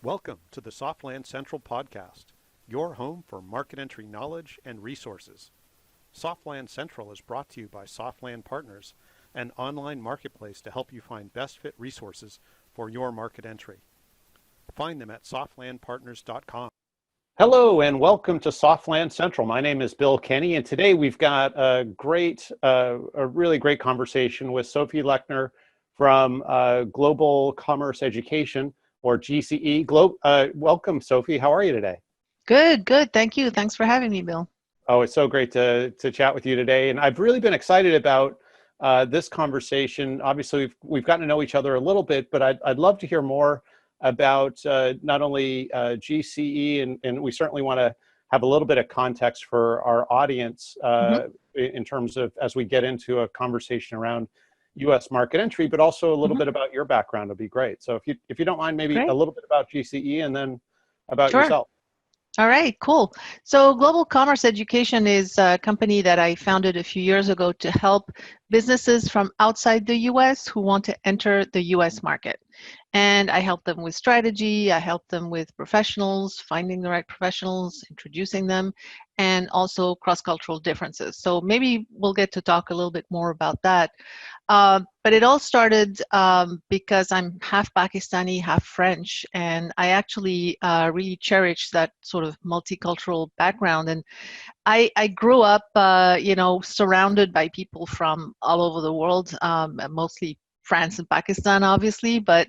Welcome to the Softland Central Podcast, your home for market entry knowledge and resources. Softland Central is brought to you by Softland Partners, an online marketplace to help you find best fit resources for your market entry. Find them at softlandpartners.com. Hello and welcome to Softland Central. My name is Bill Kenny, and today we've got a really great conversation with Sophie Lechner from Global Commerce Education, or GCE. Welcome, Sophie. How are you today? Good. Thank you. Thanks for having me, Bill. Oh, it's so great to chat with you today. And I've really been excited about this conversation. Obviously, we've gotten to know each other a little bit, but I'd love to hear more about not only GCE, and we certainly want to have a little bit of context for our audience in terms of as we get into a conversation around U.S. market entry, but also a little bit about your background would be great. So if you don't mind, maybe a little bit about GCE and then about yourself. All right, cool. So Global Commerce Education is a company that I founded a few years ago to help businesses from outside the U.S. who want to enter the U.S. market. And I help them with strategy, I help them with professionals, finding the right professionals, introducing them, and also cross-cultural differences. So maybe we'll get to talk a little bit more about that. But it all started because I'm half Pakistani, half French, and I actually really cherish that sort of multicultural background. And I grew up, surrounded by people from all over the world, mostly France and Pakistan, obviously, but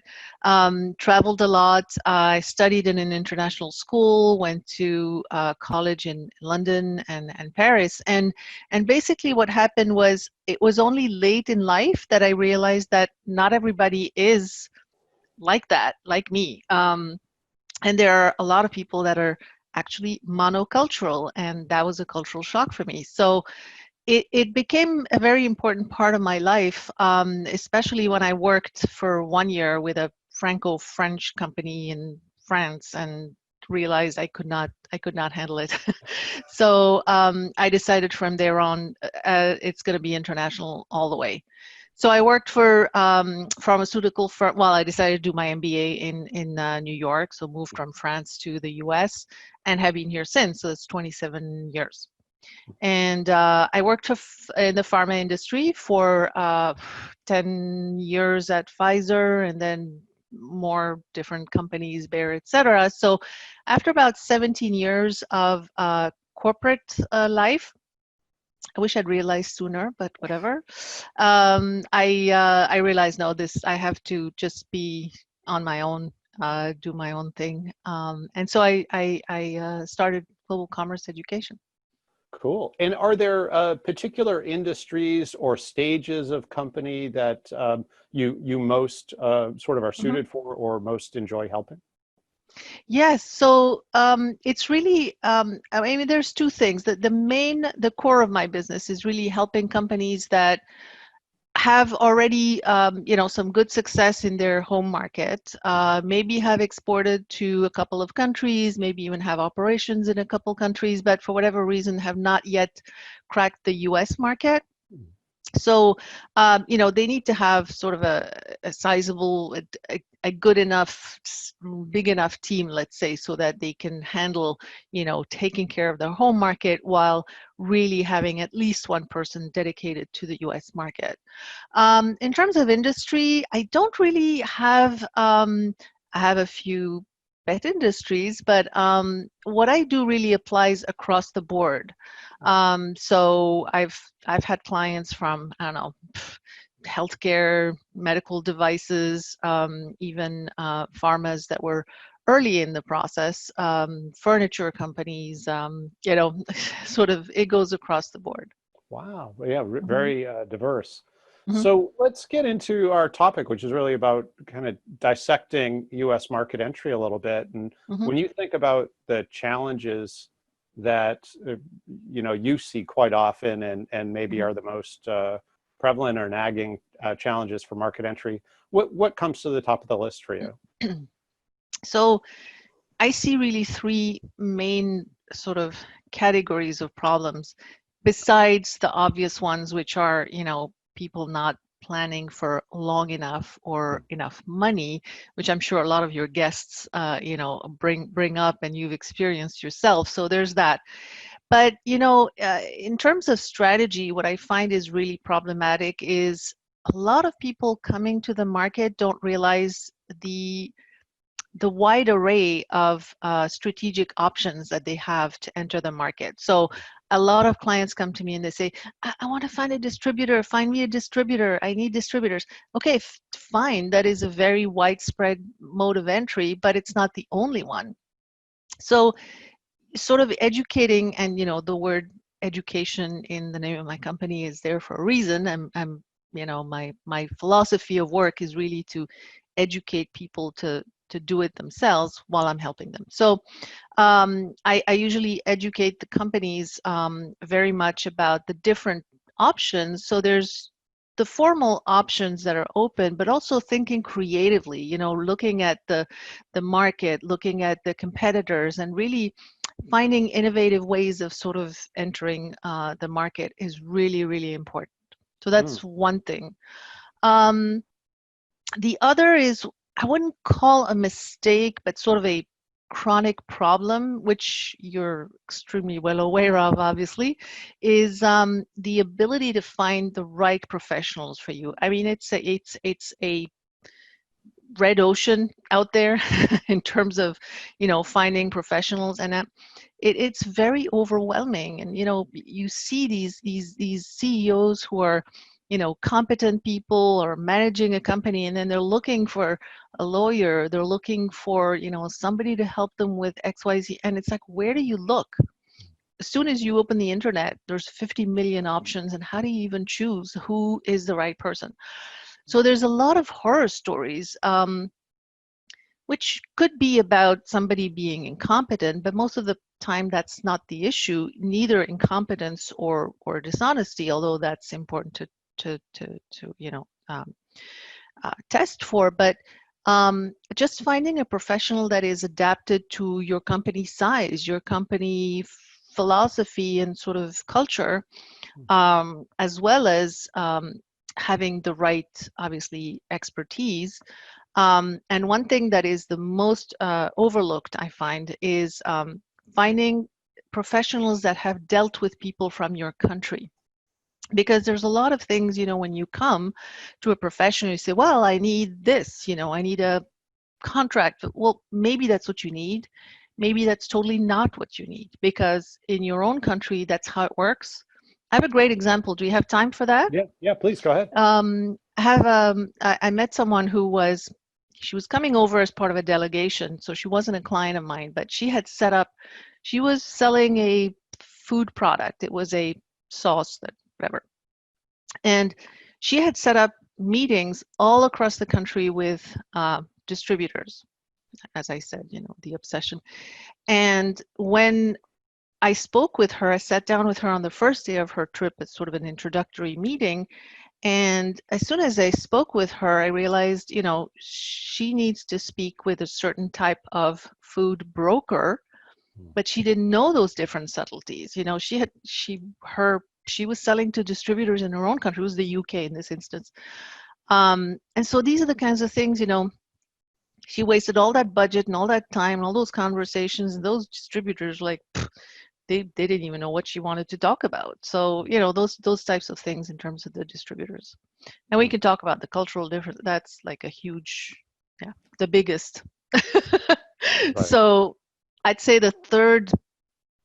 traveled a lot. I studied in an international school, went to college in London and Paris. And basically what happened was it was only late in life that I realized that not everybody is like that, like me. And there are a lot of people that are actually monocultural, and that was a cultural shock for me. So it became a very important part of my life, especially when I worked for 1 year with a Franco-French company in France and realized I could not handle it. So I decided from there on, it's going to be international all the way. So I worked for pharmaceutical firm. Well, I decided to do my MBA in New York, so moved from France to the US and have been here since. So it's 27 years. And I worked in the pharma industry for 10 years at Pfizer, and then more different companies, Bayer, etc. So after about 17 years of corporate life, I wish I'd realized sooner, but whatever. I realized, no, I have to just be on my own, do my own thing. And so I started Global Commerce Education. Cool. And are there particular industries or stages of company that you most sort of are suited for or most enjoy helping? Yes. So it's really, I mean, there's two things. The core of my business is really helping companies that have already, some good success in their home market, maybe have exported to a couple of countries, maybe even have operations in a couple countries, but for whatever reason have not yet cracked the US market. So, they need to have sort of a sizable, a good enough, big enough team, let's say, so that they can handle, taking care of their home market while really having at least one person dedicated to the US market. In terms of industry, I don't really have, I have a few pet industries, but what I do really applies across the board. So I've had clients from, I don't know, healthcare, medical devices, even pharmas that were early in the process, furniture companies, sort of it goes across the board. Wow. Yeah, very diverse. So let's get into our topic, which is really about kind of dissecting U.S. market entry a little bit. And when you think about the challenges that you see quite often and maybe are the most prevalent or nagging challenges for market entry, what comes to the top of the list for you? So I see really three main sort of categories of problems, besides the obvious ones, which are, people not planning for long enough or enough money, which I'm sure a lot of your guests, bring up and you've experienced yourself. So there's that. But in terms of strategy, what I find is really problematic is a lot of people coming to the market don't realize the wide array of strategic options that they have to enter the market. So a lot of clients come to me and they say, I want to find a distributor, find me a distributor, I need distributors. Okay, fine, that is a very widespread mode of entry, but it's not the only one. So sort of educating, and the word education in the name of my company is there for a reason. I'm my philosophy of work is really to educate people to do it themselves while I'm helping them. So I usually educate the companies very much about the different options. So there's the formal options that are open, but also thinking creatively, looking at the market, looking at the competitors, and really finding innovative ways of sort of entering the market is really, really important. So that's one thing. The other is, I wouldn't call a mistake, but sort of a chronic problem, which you're extremely well aware of, obviously, is the ability to find the right professionals for you. I mean, it's a red ocean out there in terms of finding professionals, and it's very overwhelming. And you see these CEOs who are competent people or managing a company, and then they're looking for a lawyer, they're looking for somebody to help them with XYZ, and it's like, where do you look? As soon as you open the internet, there's 50 million options, and how do you even choose who is the right person? So there's a lot of horror stories, which could be about somebody being incompetent, but most of the time that's not the issue, neither incompetence or dishonesty, although that's important to test for. But just finding a professional that is adapted to your company size, your company philosophy and sort of culture, as well as having the right, obviously, expertise. And one thing that is the most overlooked, I find, is finding professionals that have dealt with people from your country. Because there's a lot of things, when you come to a professional, you say, well, I need this, I need a contract. Well, maybe that's what you need. Maybe that's totally not what you need, because in your own country, that's how it works. I have a great example. Do you have time for that? Yeah, please go ahead. I met someone she was coming over as part of a delegation, so she wasn't a client of mine, but she was selling a food product. It was a sauce, that whatever. And she had set up meetings all across the country with distributors, as I said, the obsession. And when I spoke with her, I sat down with her on the first day of her trip as sort of an introductory meeting. And as soon as I spoke with her, I realized, she needs to speak with a certain type of food broker, but she didn't know those different subtleties. She was selling to distributors in her own country. It was the UK in this instance. And so these are the kinds of things, she wasted all that budget and all that time and all those conversations, and those distributors, like, they didn't even know what she wanted to talk about. So, those types of things in terms of the distributors. And we can talk about the cultural difference. That's like a huge, the biggest. Right. So I'd say the third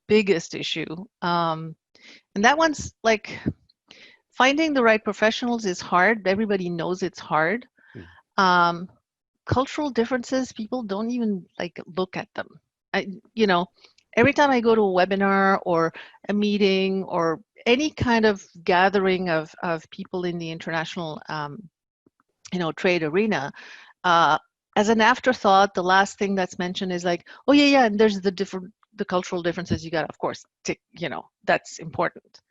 biggest issue, and that one's like, finding the right professionals is hard. Everybody knows it's hard. Cultural differences, people don't even look at them. Every time I go to a webinar or a meeting or any kind of gathering of people in the international, trade arena, as an afterthought, the last thing that's mentioned is like, oh yeah, and there's the cultural differences you got, of course, that's important.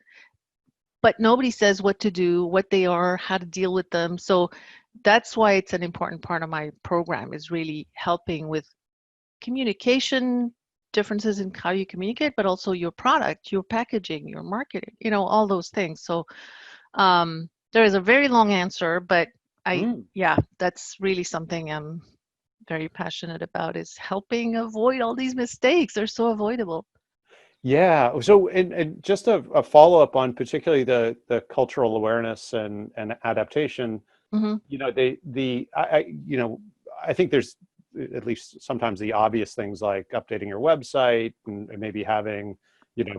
But nobody says what to do, what they are, how to deal with them. So that's why it's an important part of my program, is really helping with communication, differences in how you communicate, but also your product, your packaging, your marketing, all those things. So There is a very long answer, but Mm. yeah, that's really something I'm very passionate about is helping avoid all these mistakes. They're so avoidable. Yeah. So, and just a follow up on particularly the cultural awareness and adaptation. Hmm. I think there's at least sometimes the obvious things like updating your website and maybe having,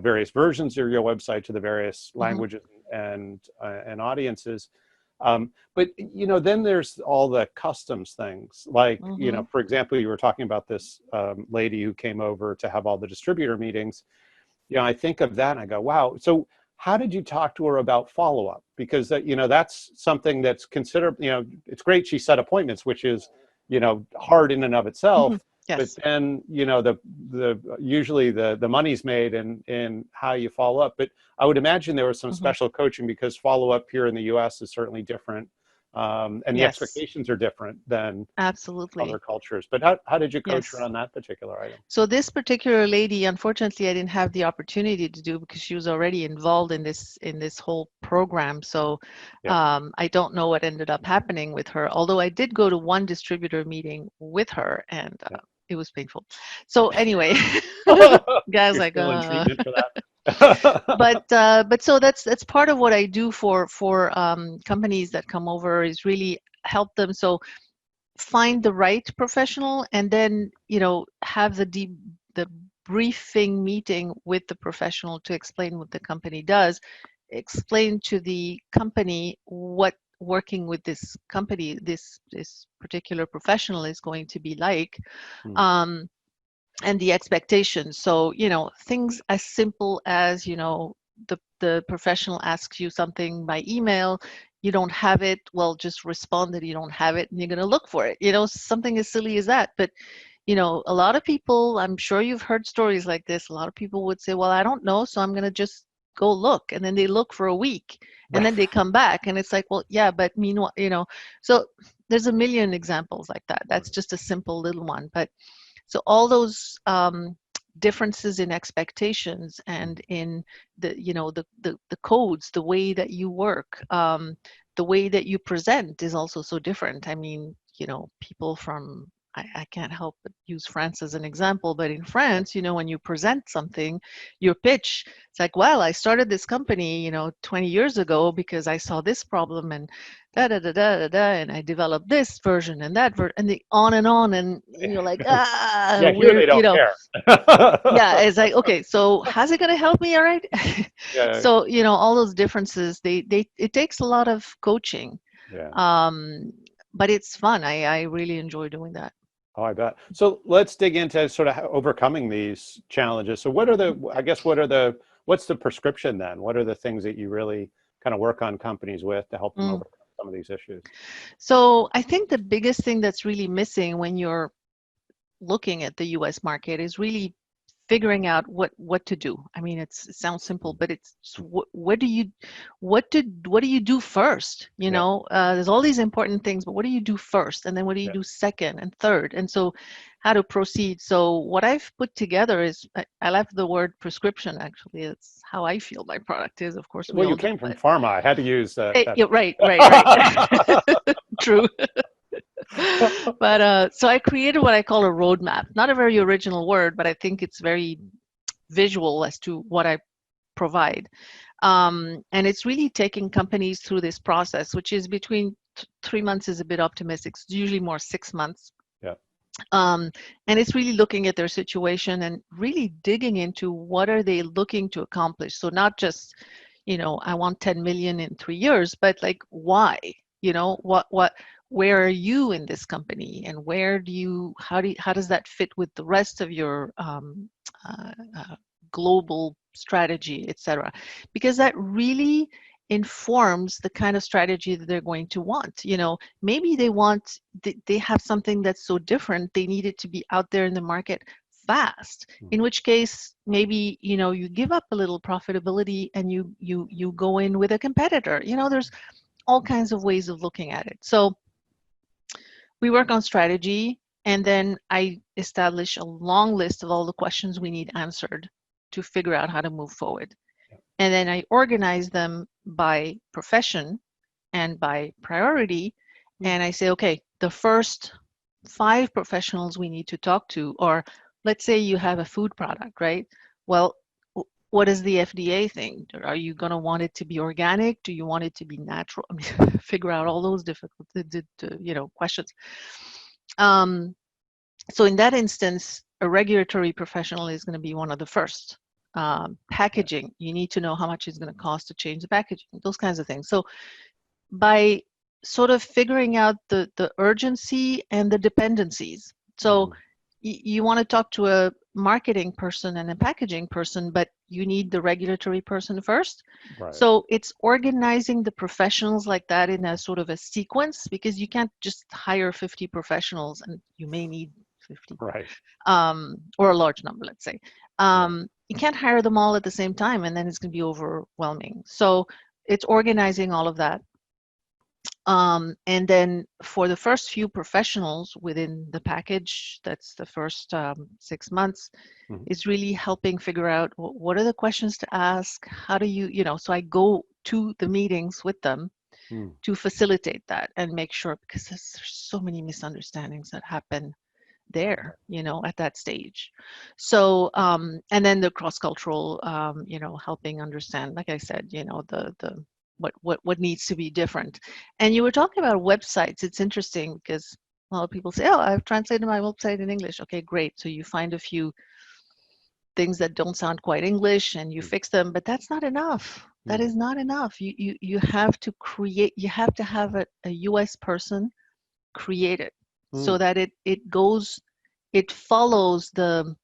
various versions of your website to the various Hmm. languages and audiences. But then there's all the customs things, like, Hmm. for example, you were talking about this lady who came over to have all the distributor meetings. I think of that and I go, wow. So how did you talk to her about follow-up? Because that's something that's considered, it's great she set appointments, which is, hard in and of Hmm. itself. But Yes. then, the usually the money's made in how you follow up. But I would imagine there was some Hmm. special coaching because follow-up here in the US is certainly different. And the Yes, expectations are different than other absolutely. cultures. But how did you coach her Yes. on that particular item? So this particular lady, unfortunately, I didn't have the opportunity to do because she was already involved in this whole program. So Yeah. I don't know what ended up happening with her. Although I did go to one distributor meeting with her, and Yeah. it was painful. So anyway, guys, You're like, still in treatment for that? but so that's part of what I do for companies that come over is really help them. So find the right professional and then have the briefing meeting with the professional to explain what the company does, explain to the company what working with this company, this particular professional is going to be like, Hmm. um, and the expectations. So things as simple as the professional asks you something by email, you don't have it, well, just respond that you don't have it and you're going to look for it, something as silly as that. But a lot of people, I'm sure you've heard stories like this, a lot of people would say, well, I don't know, so I'm going to just go look, and then they look for a week and then they come back and it's like, well, yeah, but meanwhile, so there's a million examples like that. That's just a simple little one. But so all those differences in expectations and in the codes, the way that you work, the way that you present is also so different. I mean, people from I can't help but use France as an example, but in Yeah. France, when you present something, your pitch, it's like, well, I started this company, 20 years ago because I saw this problem and da da da da da da, and I developed this version and that version, and the on, and you're like, Yeah, here we're, they don't care. yeah, it's like, okay, so how's it going to help me? All right. Yeah, So, all those differences, it takes a lot of coaching. yeah. Um, but it's fun. I really enjoy doing that. Oh, I bet. So let's dig into sort of overcoming these challenges. So I guess, what's the prescription then? What are the things that you really kind of work on companies with to help them Mm. overcome some of these issues? So I think the biggest thing that's really missing when you're looking at the US market is really figuring out what to do. I mean, it sounds simple, but it's what do you do first? Yeah, There's all these important things, but what do you do first, and then what do you yeah. do second and third? And so, how to proceed. So what I've put together is I left the word prescription. Actually, it's how I feel my product is. Of course, we Well, you all do, came from but pharma. I had to use that. yeah, right. True. But so I created what I call a roadmap. Not a very original word, but I think it's very visual as to what I provide. And it's really taking companies through this process, which is between 3 months is a bit optimistic. It's usually more 6 months. Yeah. Um, and it's really looking at their situation and really digging into what are they looking to accomplish. So not just, I want 10 million in 3 years, but like why? Where are you in this company, and how does that fit with the rest of your global strategy, etc. Because that really informs the kind of strategy that they're going to want. Maybe they have something that's so different they need it to be out there in the market fast, in which case maybe you give up a little profitability and you go in with a competitor. There's all kinds of ways of looking at it. So we work on strategy, and then I establish a long list of all the questions we need answered to figure out how to move forward. And then I organize them by profession and by priority. And I say, okay, the first 5 professionals we need to talk to, or let's say you have a food product, right? Well, what does the FDA think? Are you going to want it to be organic? Do you want it to be natural? I mean, figure out all those difficult, questions. So in that instance, a regulatory professional is going to be one of the first. Packaging, you need to know how much it's going to cost to change the packaging, those kinds of things. So by sort of figuring out the urgency and the dependencies. So you want to talk to a marketing person and a packaging person, but you need the regulatory person first. Right. So it's organizing the professionals like that in a sort of a sequence, because you can't just hire 50 professionals, and you may need 50, right. Or a large number, let's say. You can't hire them all at the same time, and then it's going to be overwhelming. So it's organizing all of that. And then for the first few professionals within the package, that's the first 6 months, is really helping figure out what are the questions to ask, how do you, so I go to the meetings with them to facilitate that and make sure, because there's so many misunderstandings that happen there, at that stage. So, and then the cross-cultural, helping understand, like I said, the what needs to be different. And you were talking about websites. It's interesting because a lot of people say, oh, I've translated my website in English. Okay, great. So you find a few things that don't sound quite English and you fix them, but that's not enough. That is not enough. You have to create, you have to have a US person create it so that it follows the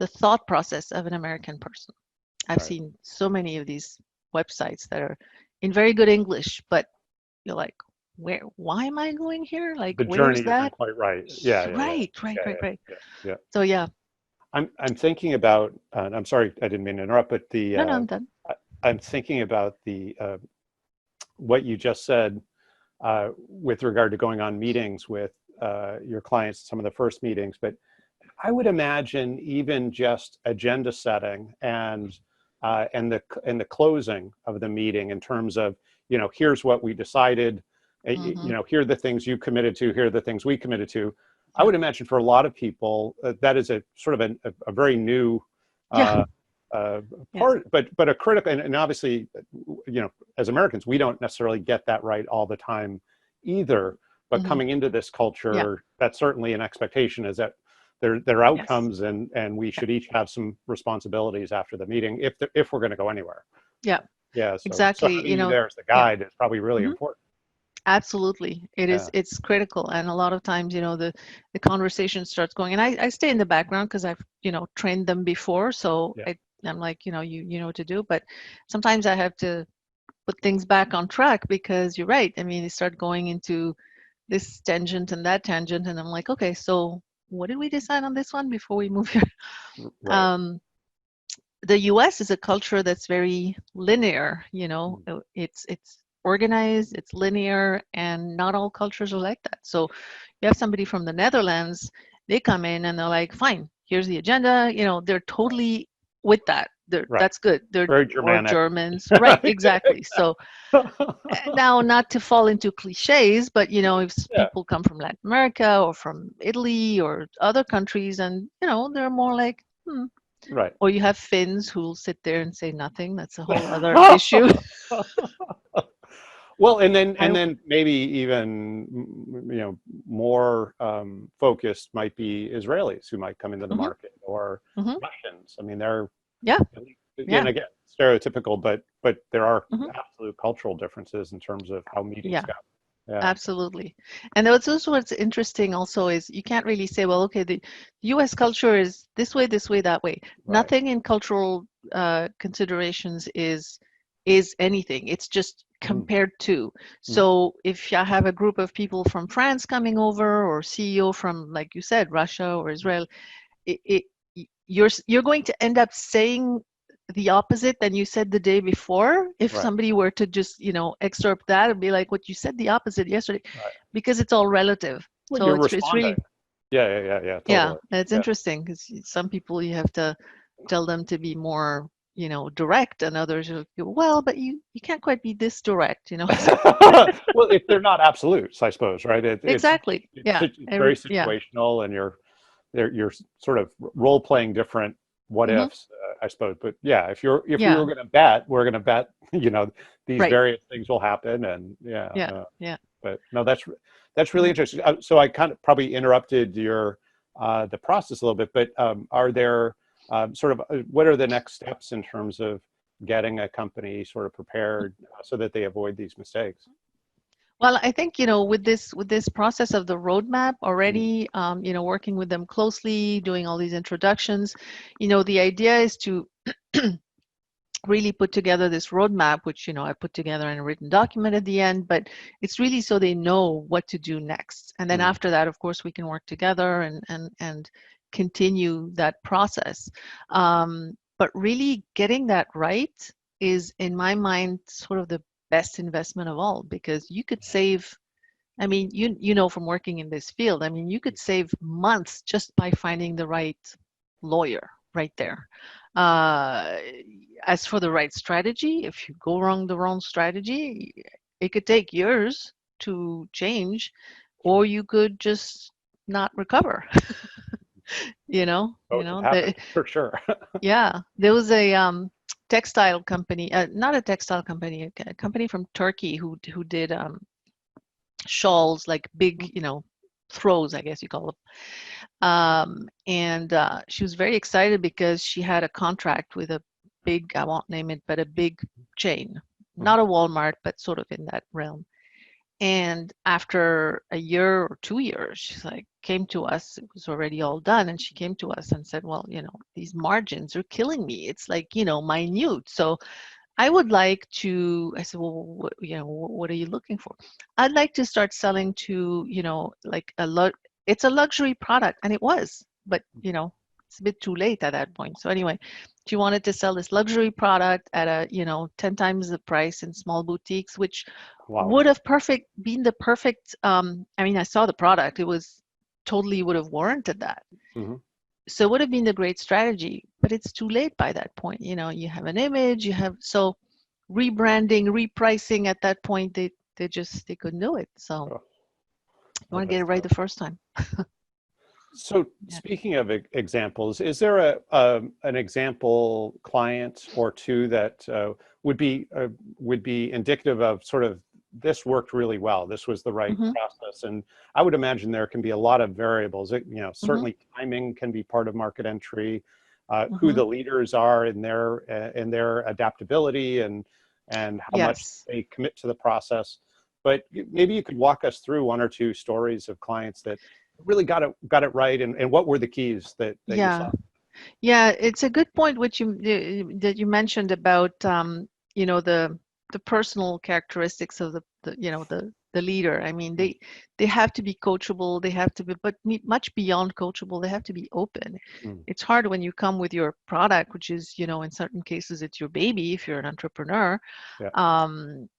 thought process of an American person. I've seen so many of these websites that are in very good English, but you're like, why am I going here? Like, the where's journey that? isn't quite right. Right. So yeah. I'm thinking about, and I'm sorry, I didn't mean to interrupt, but No, I'm done. I'm thinking about the what you just said with regard to going on meetings with your clients, some of the first meetings. But I would imagine even just agenda setting and the closing of the meeting in terms of, here's what we decided, here are the things you committed to, here are the things we committed to. I would imagine for a lot of people that is a sort of a very new part, but a critical, and obviously, as Americans, we don't necessarily get that right all the time either. But coming into this culture, that's certainly an expectation, is that there are outcomes, and we should each have some responsibilities after the meeting if we're going to go anywhere. Yeah. Yeah. So, exactly. So having you there as the guide is probably really important. Absolutely. It is. It's critical. And a lot of times, the conversation starts going, and I stay in the background because I've, trained them before. So I'm like, you know what to do. But sometimes I have to put things back on track because you're right. I mean, they start going into this tangent and that tangent. And I'm like, okay, so what did we decide on this one before we move here? Right. The US is a culture that's very linear, it's organized, it's linear, and not all cultures are like that. So you have somebody from the Netherlands, they come in and they're like, fine, here's the agenda, they're totally with that. That's good. They're very Germanic. Or Germans, right? Exactly. So now, not to fall into cliches, but if people come from Latin America or from Italy or other countries, and they're more like, Right. Or you have Finns who'll sit there and say nothing. That's a whole other issue. Well, and then maybe even more focused might be Israelis who might come into the market, or Russians. I mean, they're and again, stereotypical, but there are absolute cultural differences in terms of how meetings go. Yeah. Absolutely. And that's also what's interesting also is you can't really say, well, okay, the US culture is this way, that way. Right. Nothing in cultural considerations is anything. It's just compared to. So if I have a group of people from France coming over, or CEO from, like you said, Russia or Israel, you're going to end up saying the opposite than you said the day before. If somebody were to just excerpt that and be like, what you said the opposite yesterday, because it's all relative. Well, so it's really totally. It's interesting because some people you have to tell them to be more direct, and others are, well, but you can't quite be this direct, Well, if they're not absolutes, I suppose, right? Exactly. Yeah. It's very Yeah. situational, and you're sort of role playing different what Hmm. ifs, I suppose. But yeah, if we Yeah. were going to bet, we're going to bet, these Right. various things will happen, and yeah. Yeah. Yeah. But no, that's really Yeah. interesting. So I kind of probably interrupted your the process a little bit, but are there sort of what are the next steps in terms of getting a company sort of prepared so that they avoid these mistakes? Well, I think, with this process of the roadmap Mm, already, working with them closely, doing all these introductions, the idea is to really put together this roadmap, which, I put together in a written document at the end, but it's really so they know what to do next. And then mm, after that, of course, we can work together and continue that process. But really getting that right is, in my mind, sort of the best investment of all, because you could save, I mean, you know from working in this field, I mean, you could save months just by finding the right lawyer right there. Uh, as for the right strategy, if you go wrong the wrong strategy, it could take years to change, or sure. you could just not recover. Both have happened for sure. Yeah, there was a textile company, not a textile company, a company from Turkey who did shawls, like big, throws, I guess you call them. And she was very excited because she had a contract with a big, I won't name it, but a big chain, not a Walmart, but sort of in that realm. And after a year or 2 years, she's like, came to us, it was already all done. And she came to us and said, well, these margins are killing me. It's like, minute. So I would like to, I said, well, what are you looking for? I'd like to start selling to, like it's a luxury product. And it was, but, it's a bit too late at that point. So anyway, she wanted to sell this luxury product at a, 10 times the price in small boutiques, which Wow. would have been the perfect, I mean, I saw the product. It was totally would have warranted that. Hmm. So it would have been the great strategy, but it's too late by that point. You have an image, so rebranding, repricing at that point, they couldn't do it. So Oh, you oh, want to get that's it right tough. the first time. So Yeah. speaking of examples, is there an example client or two that would be indicative of sort of this worked really well. This was the right Mm-hmm. process, and I would imagine there can be a lot of variables. Mm-hmm. Certainly timing can be part of market entry, who Mm-hmm. the leaders are in their adaptability and how much Yes. they commit to the process. But maybe you could walk us through one or two stories of clients that really got it right, and what were the keys that you Yeah. saw? Yeah, it's a good point which that you mentioned about the personal characteristics of the leader. I mean, Mm, they have to be coachable, they have to be, but much beyond coachable, they have to be open. mm, It's hard when you come with your product, which is, in certain cases it's your baby if you're an entrepreneur. yeah,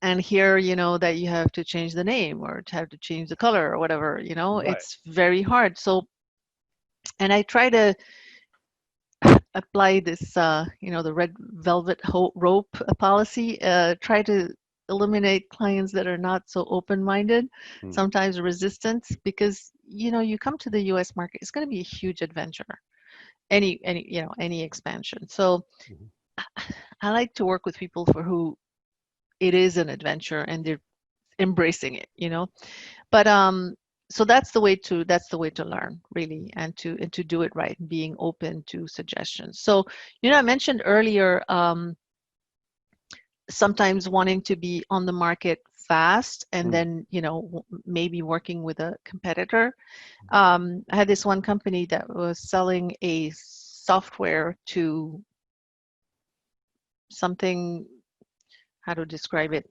And here, that you have to change the name or to have to change the color or whatever, right. it's very hard. So, and I try to apply this, the red velvet rope policy, try to eliminate clients that are not so open-minded, Mm, sometimes resistance, because, you come to the US market, it's going to be a huge adventure, any expansion. So mhm. I like to work with people for who it is an adventure and they're embracing it, but so that's the way to learn, really, and to do it right, and being open to suggestions. So, I mentioned earlier, sometimes wanting to be on the market fast, and Mm, then, maybe working with a competitor. I had this one company that was selling a software to something, how to describe it.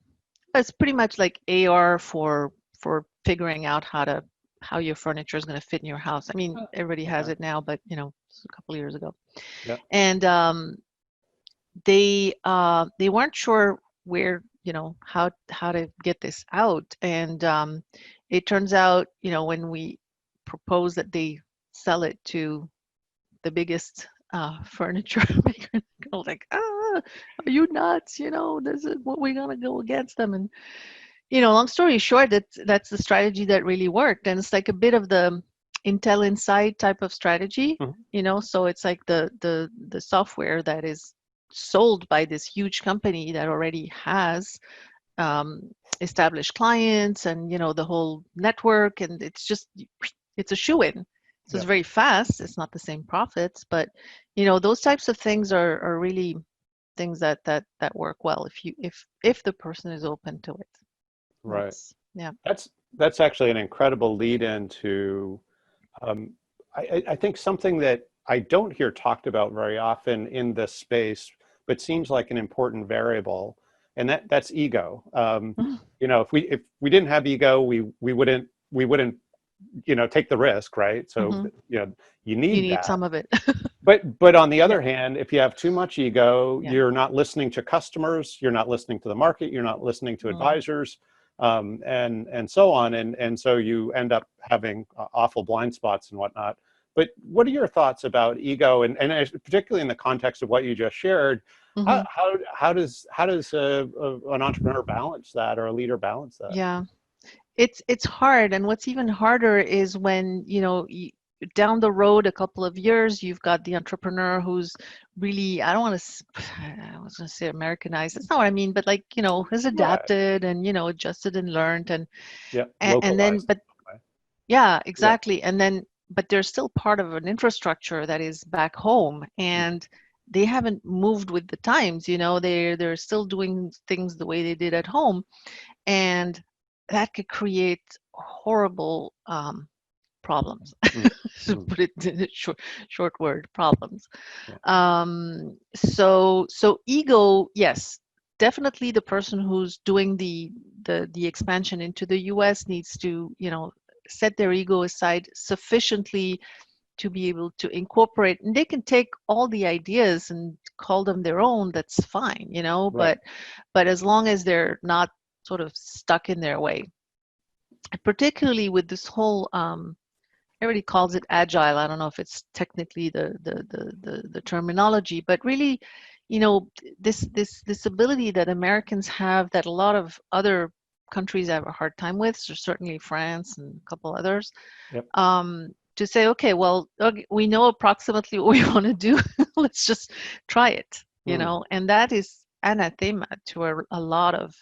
It's pretty much like AR for figuring out how your furniture is going to fit in your house. I mean, everybody has okay. it now, but it's a couple of years ago. Yeah. And they weren't sure where, how to get this out. And it turns out, when we propose that they sell it to the biggest furniture maker, I was like, ah. are you nuts? This is what we're gonna go against them. And long story short, that's the strategy that really worked. And it's like a bit of the Intel Inside type of strategy, so it's like the software that is sold by this huge company that already has established clients and the whole network, and it's a shoe-in. So it's very fast. It's not the same profits, but those types of things are really things that work well if the person is open to it. Right. Yeah. That's actually an incredible lead into I think something that I don't hear talked about very often in this space, but seems like an important variable, and that's ego. If we didn't have ego, we wouldn't take the risk, right? So you need that. Some of it. But on the other hand, if you have too much ego, you're not listening to customers, you're not listening to the market, you're not listening to advisors, and so on, and so you end up having awful blind spots and whatnot. But what are your thoughts about ego, and particularly in the context of what you just shared? How does an entrepreneur balance that, or a leader balance that? Yeah, it's hard, and what's even harder is when down the road a couple of years, you've got the entrepreneur who's really, I was going to say Americanized. That's not what I mean, but has adapted and adjusted and learned and then, but exactly. And then, but they're still part of an infrastructure that is back home, and they haven't moved with the times. They're still doing things the way they did at home, and that could create horrible problems. To put it in a short word, problems. So ego, yes, definitely the person who's doing the expansion into the US needs to set their ego aside sufficiently to be able to incorporate, and they can take all the ideas and call them their own. That's fine, Right. but as long as they're not sort of stuck in their way, particularly with this whole everybody calls it agile. I don't know if it's technically the terminology, but really, this ability that Americans have that a lot of other countries have a hard time with, so certainly France and a couple others, to say, okay, well, we know approximately what we want to do. Let's just try it, and that is anathema to a lot of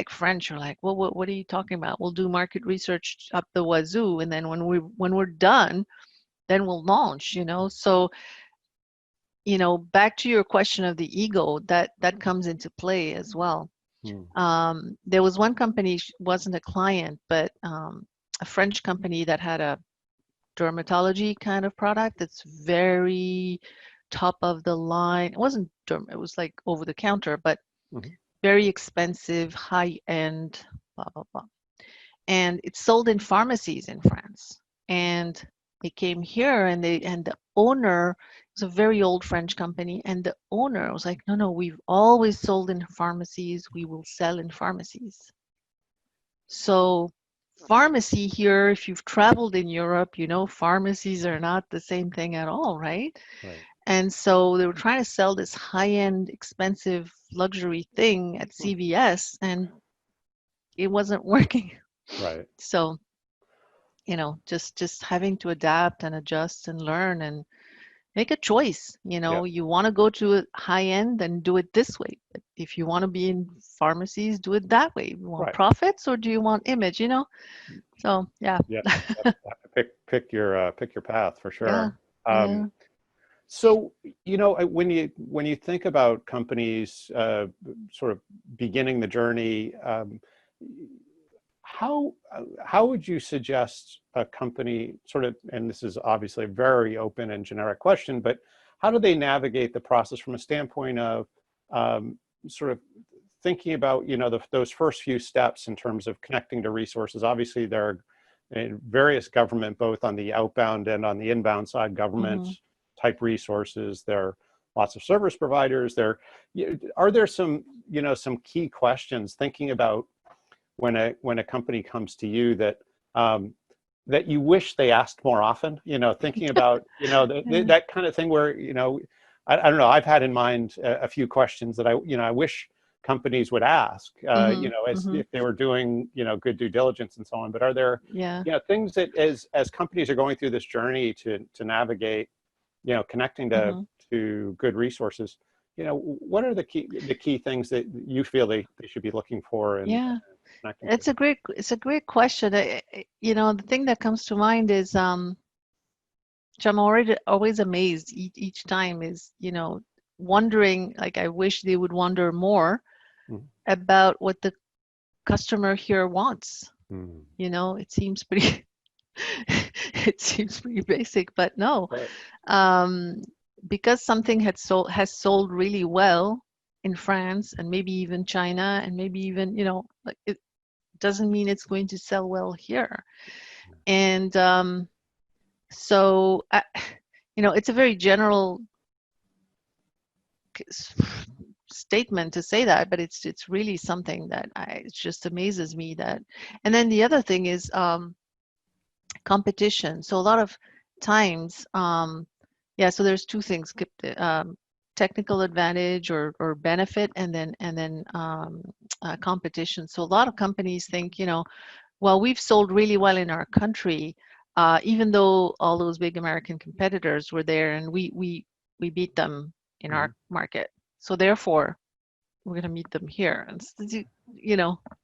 French are like, well, what are you talking about? We'll do market research up the wazoo, and then when we're done, then we'll launch. So back to your question of the ego, that comes into play as well. There was one company, wasn't a client, but a French company that had a dermatology kind of product that's very top of the line. It wasn't it was like over the counter, but very expensive, high-end, blah, blah, blah. And it's sold in pharmacies in France. And they came here, and the owner, it was a very old French company, and the owner was like, no, we've always sold in pharmacies. We will sell in pharmacies. So pharmacy here, if you've traveled in Europe, pharmacies are not the same thing at all, right? Right. And so they were trying to sell this high-end, expensive luxury thing at CVS, and it wasn't working. Right. So, just having to adapt and adjust and learn and make a choice. You want to go to a high-end, then do it this way. But if you want to be in pharmacies, do it that way. You want profits, or do you want image? So yeah. Pick your path for sure. Yeah. So, when you think about companies sort of beginning the journey, how would you suggest a company sort of, and this is obviously a very open and generic question, but how do they navigate the process from a standpoint of sort of thinking about, those first few steps in terms of connecting to resources? Obviously, there are various government, both on the outbound and on the inbound side, government type resources. There are lots of service providers. Are there some key questions thinking about when a company comes to you that you wish they asked more often? Thinking about that kind of thing where I don't know. I've had in mind a few questions that I wish companies would ask, as Mm-hmm. if they were doing, good due diligence and so on. But are there, Yeah. things that as companies are going through this journey to navigate, connecting Mm-hmm. to good resources, what are the key things that you feel they should be looking for and Yeah. connecting to? It's a great question. The thing that comes to mind is which I'm already always amazed each time is, wondering, like I wish they would wonder more Mhm. about what the customer here wants. Mm. It seems pretty it seems pretty basic, but no. Right. Um, because something has sold really well in France and maybe even China and maybe even, like it doesn't mean it's going to sell well here. And so it's a very general statement to say that, but it's really something that it just amazes me that. And then the other thing is competition. So a lot of times, yeah. So there's two things: technical advantage or benefit, and then competition. So a lot of companies think, well, we've sold really well in our country, even though all those big American competitors were there, and we beat them in our Mhm. market. So therefore, we're going to meet them here. And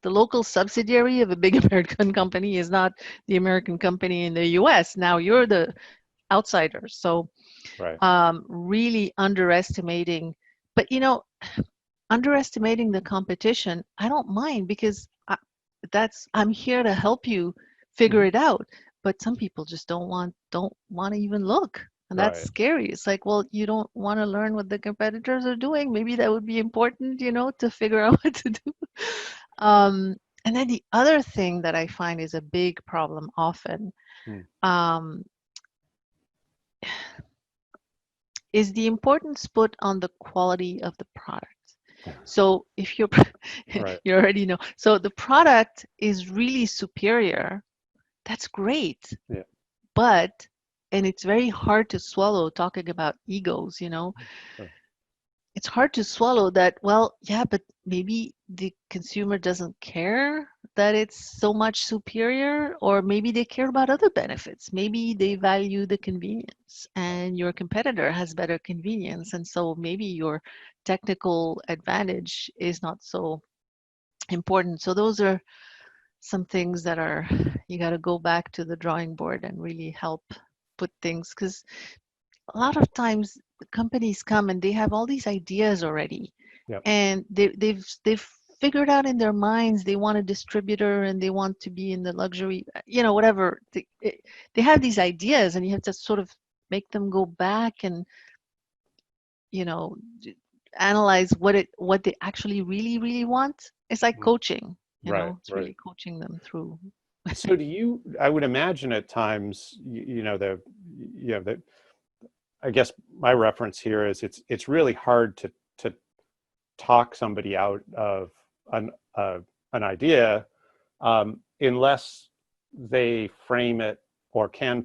the local subsidiary of a big American company is not the American company in the U.S. Now you're the outsider. So Right. really underestimating, but underestimating the competition, I don't mind because I'm here to help you figure Mhm. it out. But some people just don't want to even look. And that's Right. scary. It's like, well, you don't want to learn what the competitors are doing. Maybe that would be important, to figure out what to do. Um, and then the other thing that I find is a big problem often Mm. um, is the importance put on the quality of the product. So if you're, Right. you already know. So the product is really superior. That's great. Yeah. But, and it's very hard to swallow talking about egos, Sure. it's hard to swallow that, well, yeah, but maybe the consumer doesn't care that it's so much superior, or maybe they care about other benefits. Maybe they Yeah. value the convenience Right. and your competitor has better convenience. And so maybe your technical advantage is not so important. So those are some things that are, you got to go back to the drawing board and really help put things, because a lot of times the companies come and they have all these ideas already, Yep. and they've figured out in their minds they want a distributor and they want to be in the luxury, whatever. They have these ideas, and you have to sort of make them go back and you know analyze what they actually really really want. It's like Mm. coaching. Right. It's Right. really coaching them through. So do you, I would imagine at times, the, I guess my reference here is it's really hard to talk somebody out of an idea, unless they frame it or can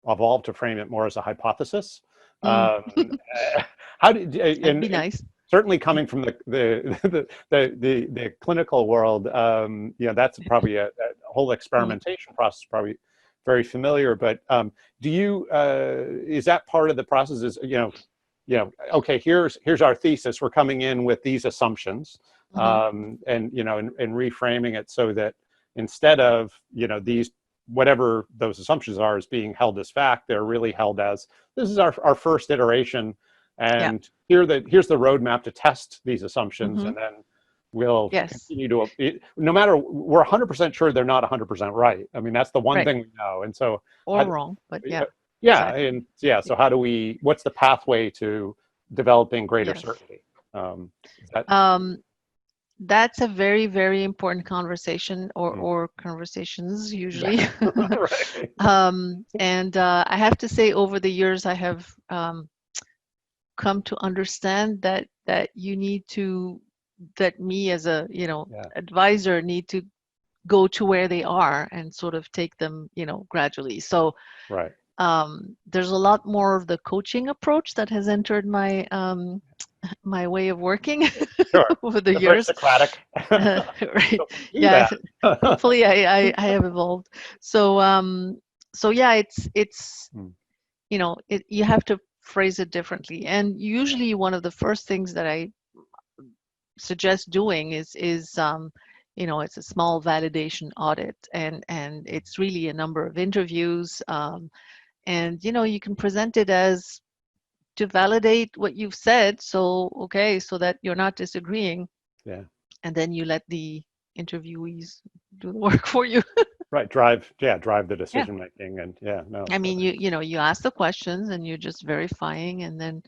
evolve to frame it more as a hypothesis. Mm, Um, how do that'd be and nice. certainly coming from the clinical world, that's probably a whole Mm, experimentation process, probably very familiar. But do you is that part of the process? Is okay, here's our thesis. We're coming in with these assumptions, mhm. and reframing it so that instead of these whatever those assumptions are as being held as fact, they're really held as this is our first iteration, Yeah. and here's the roadmap to test these assumptions, Mhm. and then we'll Yes. continue to no matter we're 100% sure they're not 100% right. I mean, that's the one Right. thing we know, and so Or how, wrong, but yeah, yeah, exactly. and yeah. Yeah. So what's the pathway to developing greater Yes. certainty? Is that Um, that's a very, very important conversation, or mm. conversations usually. Right? And I have to say, over the years, I have come to understand that you need to, that me as a Yeah. advisor need to go to where they are and sort of take them gradually. So Right. there's a lot more of the coaching approach that has entered my my way of working Sure. over the Very years. Socratic. Right. So do Yeah. that. Hopefully, I have evolved. So so yeah, it's Hmm. you have to phrase it differently. And usually, one of the first things that I suggest doing is it's a small validation audit, and it's really a number of interviews, and you can present it as to validate what you've said, so okay, so that you're not disagreeing, Yeah. and then you let the interviewees do the work for you. Right. Drive the Yeah. decision making, and yeah, no. I mean, you ask the questions and you're just verifying, and then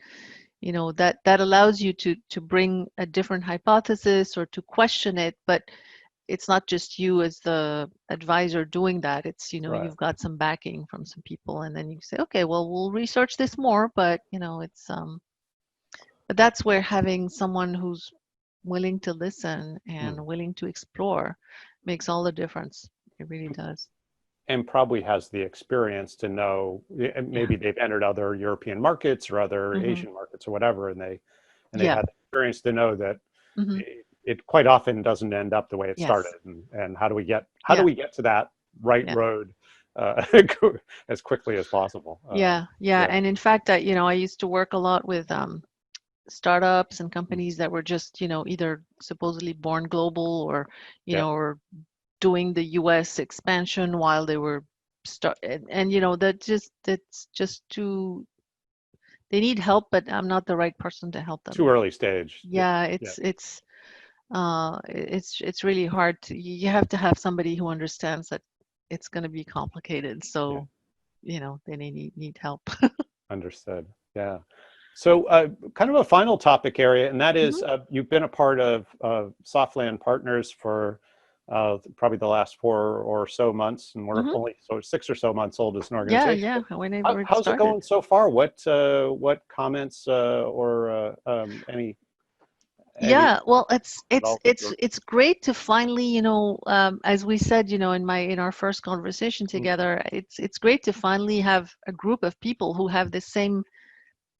that allows you to bring a different hypothesis or to question it, but it's not just you as the advisor doing that. It's Right. you've got some backing from some people, and then you say, okay, well, we'll research this more, but it's but that's where having someone who's willing to listen Hmm. and willing to explore makes all the difference. It really does. And probably has the experience to know, Yeah. maybe they've entered other European markets or other Hmm. Asian markets or whatever, and they've Yeah. had the experience to know that Hmm. it quite often doesn't end up the way it started. Yes. And how do we get Yeah. to that right Yeah. road uh, as quickly as possible? Yeah. Yeah. Yeah. And in fact, I used to work a lot with startups and Mm. companies that were just either supposedly born global, or Yeah. or doing the US expansion while they were start and that's just too, they need help, but I'm not the right person to help them. Too early stage. Yeah, Yeah. it's really hard to, you have to have somebody who understands that it's going to be complicated, Yeah. so they need help. Understood. Yeah. So, kind of a final topic area, and that Hmm. is, you've been a part of Softland Partners for probably the last 4 or so months, and we're Hmm. only 6 or so months old as an Yeah, organization. yeah, whenever it How's it started. going so far? What comments or any Yeah, well, development? it's great to finally, as we said, in our first conversation Mm. together, it's great to finally have a group of people who have the same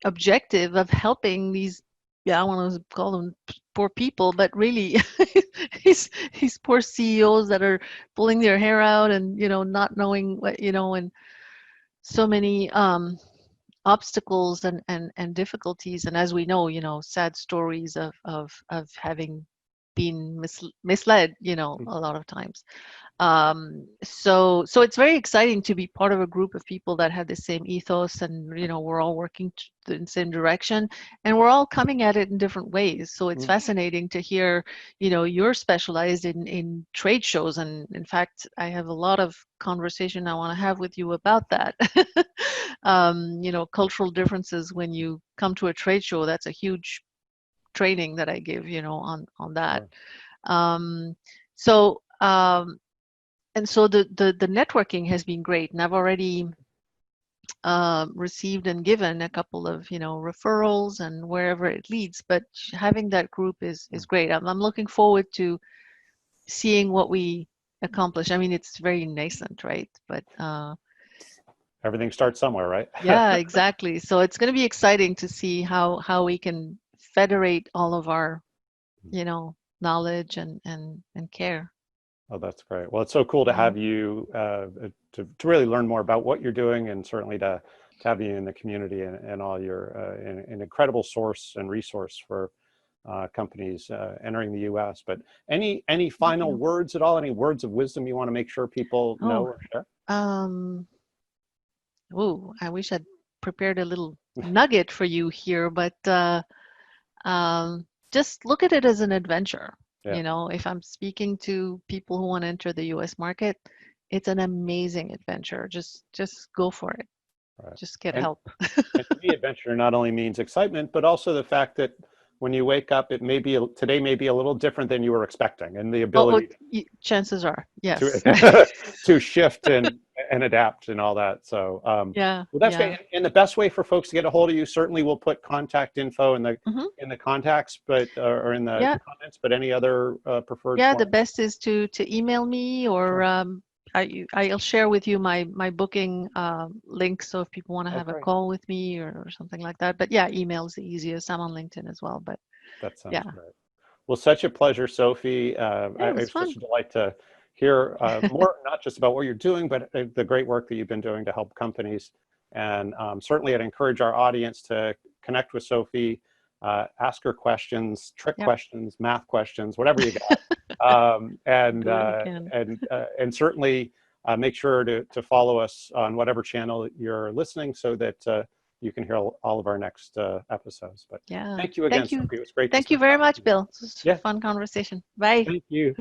objective of helping these, yeah, I want to call them poor people, but really these poor CEOs that are pulling their hair out and not knowing what, and so many obstacles and difficulties, and as we know, sad stories of having been misled, Mm. a lot of times. So it's very exciting to be part of a group of people that have the same ethos, and we're all working in the same direction, and we're all coming at it in different ways. So it's Mm. fascinating to hear, you're specialized in trade shows, and in fact, I have a lot of conversation I want to have with you about that. Cultural differences when you come to a trade show, that's a huge training that I give, on that. Sure. Um, so and so the networking has been great, and I've already received and given a couple of referrals and wherever it leads. But having that group is Mm. great. I'm looking forward to seeing what we accomplish. I mean, it's very nascent, right? But Everything starts somewhere, right? yeah, exactly. So it's going to be exciting to see how we can federate all of our knowledge and care. Oh, that's great. Well, it's so cool to Yeah. have you to really learn more about what you're doing, and certainly to have you in the community, and all your an incredible source and resource for companies entering the U.S. But any Thank final you. words at all? Any words of wisdom you want to make sure people know Oh, or share? um, ooh, I wish I'd prepared a little nugget for you here, but just look at it as an adventure. Yeah. If I'm speaking to people who want to enter the US market, it's an amazing adventure. Just go for it. Right. Just get And help. and to me, adventure not only means excitement, but also the fact that when you wake up, it may be today may be a little different than you were expecting, and the Oh, ability chances are, yes. to to shift and adapt and all that. So, Yeah, well, that's yeah. great. And the best way for folks to get a hold of you, certainly we'll put contact info Hmm. in the contacts, but or in the Yeah, comments. But any other preferred yeah. The form? best is to email me, or Sure. I'll share with you my booking link, so if people want to Oh, have a great. call with me or something like that. But yeah, email is the easiest. I'm on LinkedIn as well. But That sounds yeah, great. Well, such a pleasure, Sophie. yeah, it was It's such fun. a delight to hear more, not just about what you're doing, but the great work that you've been doing to help companies. And certainly I'd encourage our audience to connect with Sophie, ask her questions, trick Yep. questions, math questions, whatever you got. Do what you can. And certainly make sure to follow us on whatever channel you're listening so that you can hear all of our next episodes. But Yeah. thank you again, Thank you. Sophie. It was great to Thank you spend very time with much, you. Bill. This was a Yeah. fun conversation. Bye. Thank you.